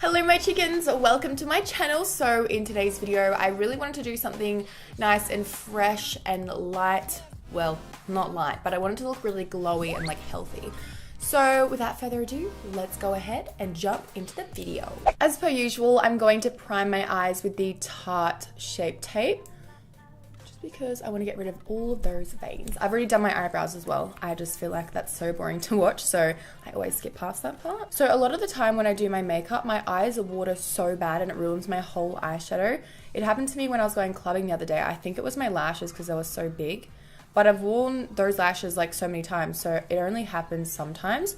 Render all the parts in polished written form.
Hello my chickens, welcome to my channel. So in today's video, I really wanted to do something nice and fresh and light. Well, not light, but I wanted to look really glowy and like healthy. So without further ado, let's go ahead and jump into the video. As per usual, I'm going to prime my eyes with the Tarte Shape Tape, just because I want to get rid of all of those veins. I've already done my eyebrows as well. I just feel like that's so boring to watch, so I always skip past that part. So a lot of the time when I do my makeup, my eyes water so bad and it ruins my whole eyeshadow. It happened to me when I was going clubbing the other day. I think it was my lashes because they were so big. But I've worn those lashes like so many times, so it only happens sometimes.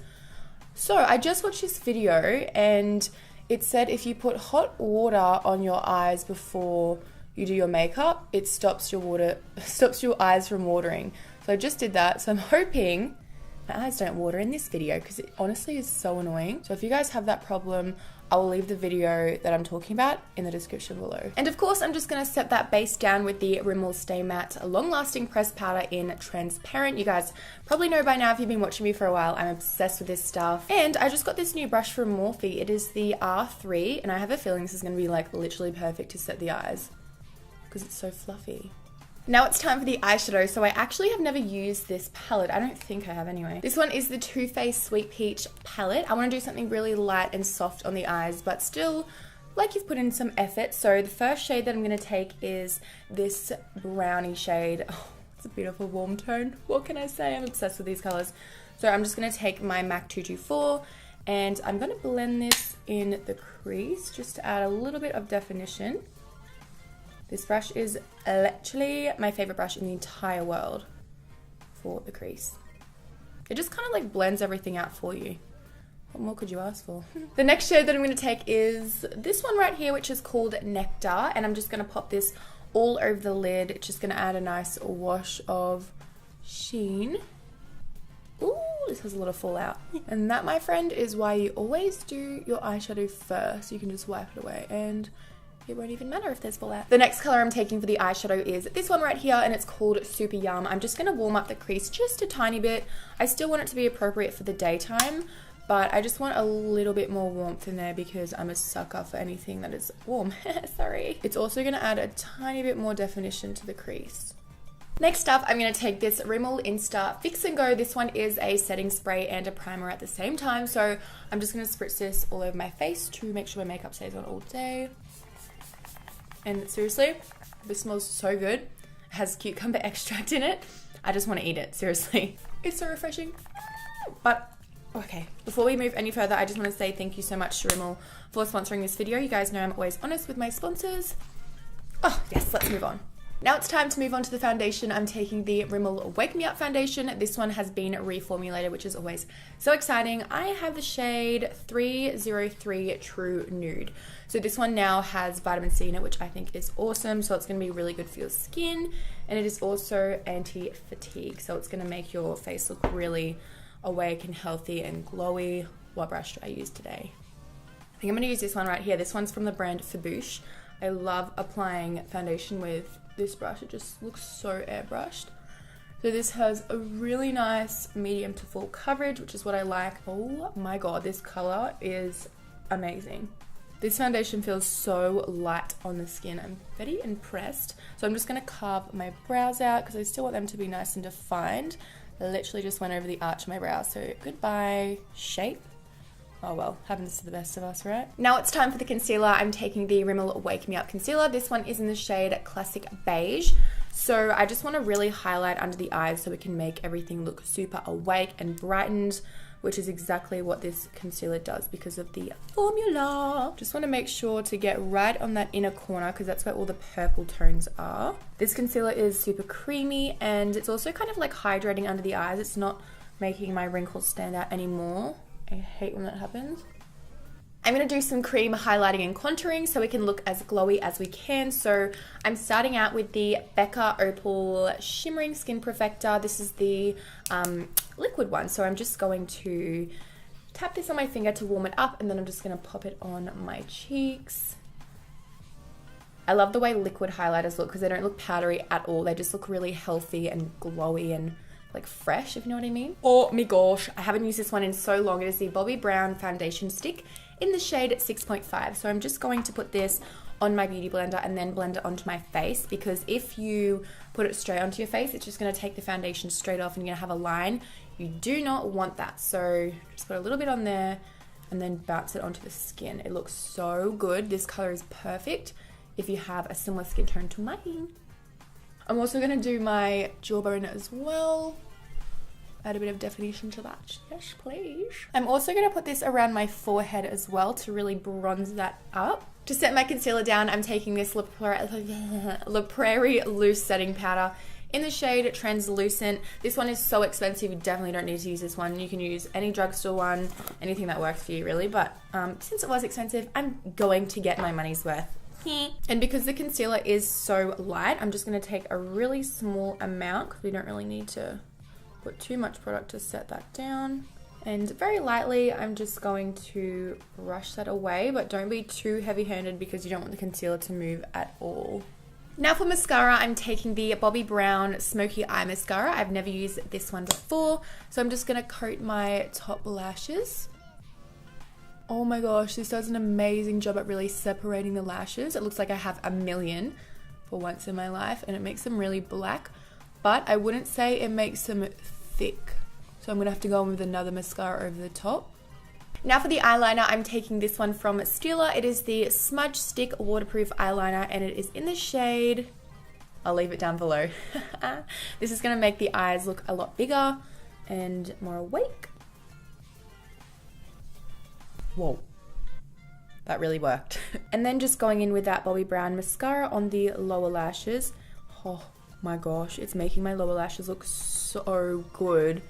So I just watched this video and it said if you put hot water on your eyes before you do your makeup, it stops your eyes from watering. So I just did that. So I'm hoping my eyes don't water in this video because it honestly is so annoying. So if you guys have that problem, I will leave the video that I'm talking about in the description below. And of course, I'm just going to set that base down with the Rimmel Stay Matte Long Lasting Pressed Powder in Transparent. You guys probably know by now if you've been watching me for a while, I'm obsessed with this stuff. And I just got this new brush from Morphe. It is the R3, and I have a feeling this is going to be like literally perfect to set the eyes because it's so fluffy. Now it's time for the eyeshadow. So I actually have never used this palette. I don't think I have anyway. This one is the Too Faced Sweet Peach palette. I want to do something really light and soft on the eyes, but still like you've put in some effort. So the first shade that I'm going to take is this brownie shade. Oh, it's a beautiful warm tone. What can I say? I'm obsessed with these colors. So I'm just going to take my MAC 224 and I'm going to blend this in the crease just to add a little bit of definition. This brush is literally my favorite brush in the entire world for the crease. It just kind of like blends everything out for you. What more could you ask for? The next shade that I'm going to take is this one right here, which is called Nectar. And I'm just going to pop this all over the lid. It's just going to add a nice wash of sheen. Ooh, this has a lot of fallout. And that, my friend, is why you always do your eyeshadow first. You can just wipe it away and it won't even matter if there's fallout. The next color I'm taking for the eyeshadow is this one right here, and it's called Super Yum. I'm just going to warm up the crease just a tiny bit. I still want it to be appropriate for the daytime, but I just want a little bit more warmth in there because I'm a sucker for anything that is warm. Sorry. It's also going to add a tiny bit more definition to the crease. Next up, I'm going to take this Rimmel Insta Fix and Go. This one is a setting spray and a primer at the same time, so I'm just going to spritz this all over my face to make sure my makeup stays on all day. And seriously, this smells so good. It has cucumber extract in it. I just want to eat it, seriously. It's so refreshing. But, okay, before we move any further, I just want to say thank you so much to Rimmel for sponsoring this video. You guys know I'm always honest with my sponsors. Oh, yes, let's move on. Now it's time to move on to the foundation. I'm taking the Rimmel Wake Me Up foundation. This one has been reformulated, which is always so exciting. I have the shade 303 True Nude. So this one now has vitamin C in it, which I think is awesome. So it's going to be really good for your skin. And it is also anti-fatigue. So it's going to make your face look really awake and healthy and glowy. What brush do I use today? I think I'm going to use this one right here. This one's from the brand Beige. I love applying foundation with this brush. It just looks so airbrushed. So this has a really nice medium to full coverage, which is what I like. Oh my god, this color is amazing. This foundation feels so light on the skin. I'm very impressed. So I'm just going to carve my brows out because I still want them to be nice and defined. I literally just went over the arch of my brows. So goodbye shape. Oh well, happens to the best of us, right? Now it's time for the concealer. I'm taking the Rimmel Wake Me Up concealer. This one is in the shade Classic Beige. So I just want to really highlight under the eyes so we can make everything look super awake and brightened, which is exactly what this concealer does because of the formula. Just want to make sure to get right on that inner corner because that's where all the purple tones are. This concealer is super creamy and it's also kind of like hydrating under the eyes. It's not making my wrinkles stand out anymore. I hate when that happens. I'm going to do some cream highlighting and contouring so we can look as glowy as we can. So I'm starting out with the Becca Opal Shimmering Skin Perfector. This is the liquid one. So I'm just going to tap this on my finger to warm it up and then I'm just going to pop it on my cheeks. I love the way liquid highlighters look because they don't look powdery at all. They just look really healthy and glowy and like fresh, if you know what I mean. Oh my gosh, I haven't used this one in so long. It is the Bobbi Brown foundation stick in the shade 6.5. So I'm just going to put this on my beauty blender and then blend it onto my face, because if you put it straight onto your face, it's just going to take the foundation straight off and you're going to have a line. You do not want that. So just put a little bit on there and then bounce it onto the skin. It looks so good. This color is perfect if you have a similar skin tone to mine. I'm also going to do my jawbone as well. Add a bit of definition to that. Yes, please. I'm also going to put this around my forehead as well to really bronze that up. To set my concealer down, I'm taking this Le Prairie Loose Setting Powder in the shade Translucent. This one is so expensive, you definitely don't need to use this one. You can use any drugstore one, anything that works for you really, but since it was expensive, I'm going to get my money's worth. And because the concealer is so light, I'm just going to take a really small amount, because we don't really need to put too much product to set that down. And very lightly, I'm just going to brush that away, but don't be too heavy-handed because you don't want the concealer to move at all. Now for mascara, I'm taking the Bobbi Brown Smoky Eye Mascara. I've never used this one before, so I'm just going to coat my top lashes. Oh my gosh, this does an amazing job at really separating the lashes. It looks like I have a million for once in my life, and it makes them really black, but I wouldn't say it makes them thick. So I'm going to have to go in with another mascara over the top. Now for the eyeliner, I'm taking this one from Cellular. It is the Smudge Stick Waterproof Eyeliner, and it is in the shade... I'll leave it down below. This is going to make the eyes look a lot bigger and more awake. Whoa. That really worked. And then just going in with that Bobbi Brown mascara on the lower lashes. Oh my gosh, it's making my lower lashes look so good.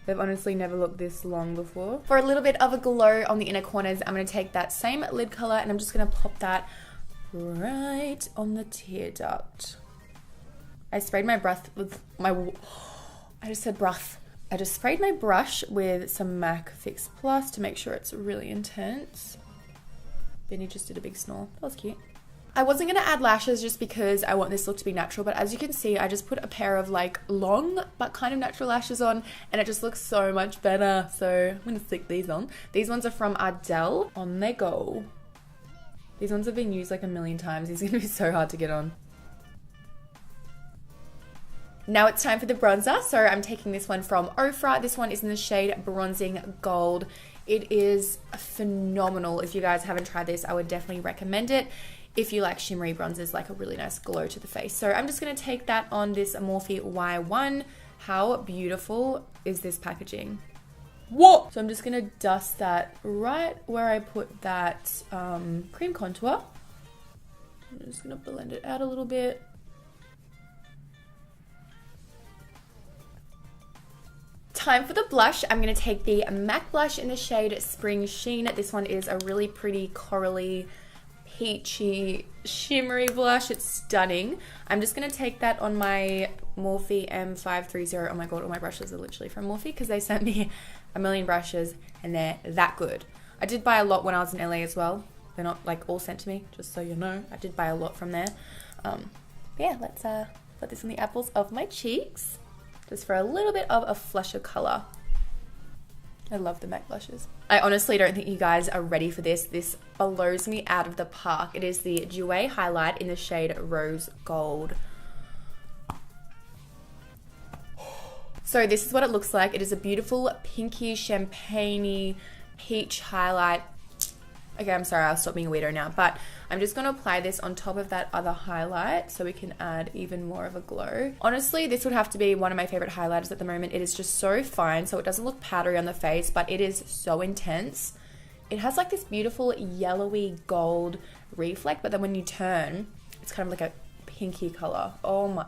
They've honestly never looked this long before. For a little bit of a glow on the inner corners, I'm going to take that same lid color and I'm just going to pop that right on the tear duct. I sprayed my brush with my... I just said brush. I just sprayed my brush with some MAC Fix Plus to make sure it's really intense. Benny just did a big snore. That was cute. I wasn't going to add lashes just because I want this look to be natural, but as you can see, I just put a pair of like long but kind of natural lashes on and it just looks so much better. So I'm going to stick these on. These ones are from Ardell. On they go. These ones have been used like a million times. These are going to be so hard to get on. Now it's time for the bronzer. So I'm taking this one from Ofra. This one is in the shade Bronzing Gold. It is phenomenal. If you guys haven't tried this, I would definitely recommend it. If you like shimmery bronzers, like a really nice glow to the face. So I'm just going to take that on this Morphe Y1. How beautiful is this packaging? What? So I'm just going to dust that right where I put that cream contour. I'm just going to blend it out a little bit. Time for the blush. I'm going to take the MAC blush in the shade Springsheen. This one is a really pretty corally, peachy, shimmery blush. It's stunning. I'm just going to take that on my Morphe M530. Oh my god, all my brushes are literally from Morphe because they sent me a million brushes and they're that good. I did buy a lot when I was in LA as well. They're not like all sent to me, just so you know. I did buy a lot from there. Yeah, let's put this on the apples of my cheeks just for a little bit of a flusher color. I love the MAC blushes. I honestly don't think you guys are ready for this. This blows me out of the park. It is the Jouer highlight in the shade Rose Gold. So this is what it looks like. It is a beautiful pinky, champagne-y, peach highlight. Okay, I'm sorry, I'll stop being a weirdo now, but I'm just going to apply this on top of that other highlight so we can add even more of a glow. Honestly, this would have to be one of my favorite highlighters at the moment. It is just so fine, so it doesn't look powdery on the face, but it is so intense. It has like this beautiful yellowy gold reflect, but then when you turn, it's kind of like a pinky color. Oh my...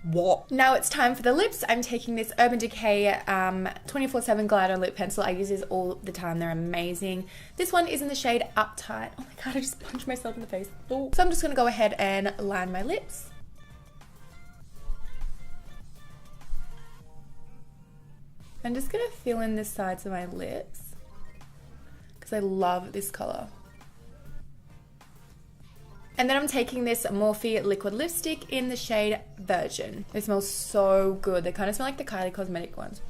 What? Now it's time for the lips. I'm taking this Urban Decay 24/7 Glider Lip Pencil. I use these all the time. They're amazing. This one is in the shade Uptight. Oh my god, I just punched myself in the face. Ooh. So I'm just going to go ahead and line my lips. I'm just going to fill in the sides of my lips because I love this color. And then I'm taking this Morphe liquid lipstick in the shade Virgin. They smell so good. They kind of smell like the Kylie Cosmetic ones,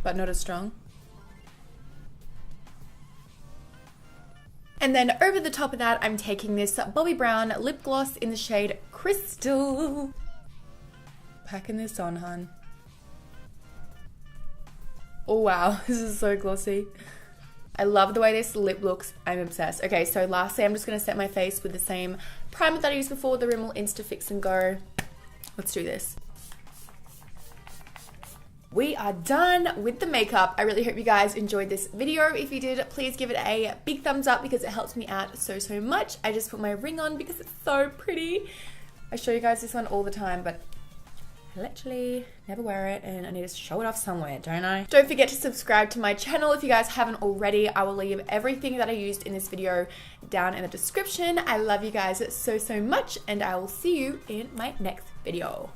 but not as strong. And then over the top of that, I'm taking this Bobbi Brown lip gloss in the shade Crystal. Packing this on, hun. Oh wow, this is so glossy. I love the way this lip looks. I'm obsessed. Okay, so lastly, I'm just going to set my face with the same primer that I used before, the Rimmel Insta Fix and Go. Let's do this. We are done with the makeup. I really hope you guys enjoyed this video. If you did, please give it a big thumbs up because it helps me out so much. I just put my ring on because it's so pretty. I show you guys this one all the time, but I literally never wear it and I need to show it off somewhere, don't I? Don't forget to subscribe to my channel if you guys haven't already. I will leave everything that I used in this video down in the description. I love you guys so much and I will see you in my next video.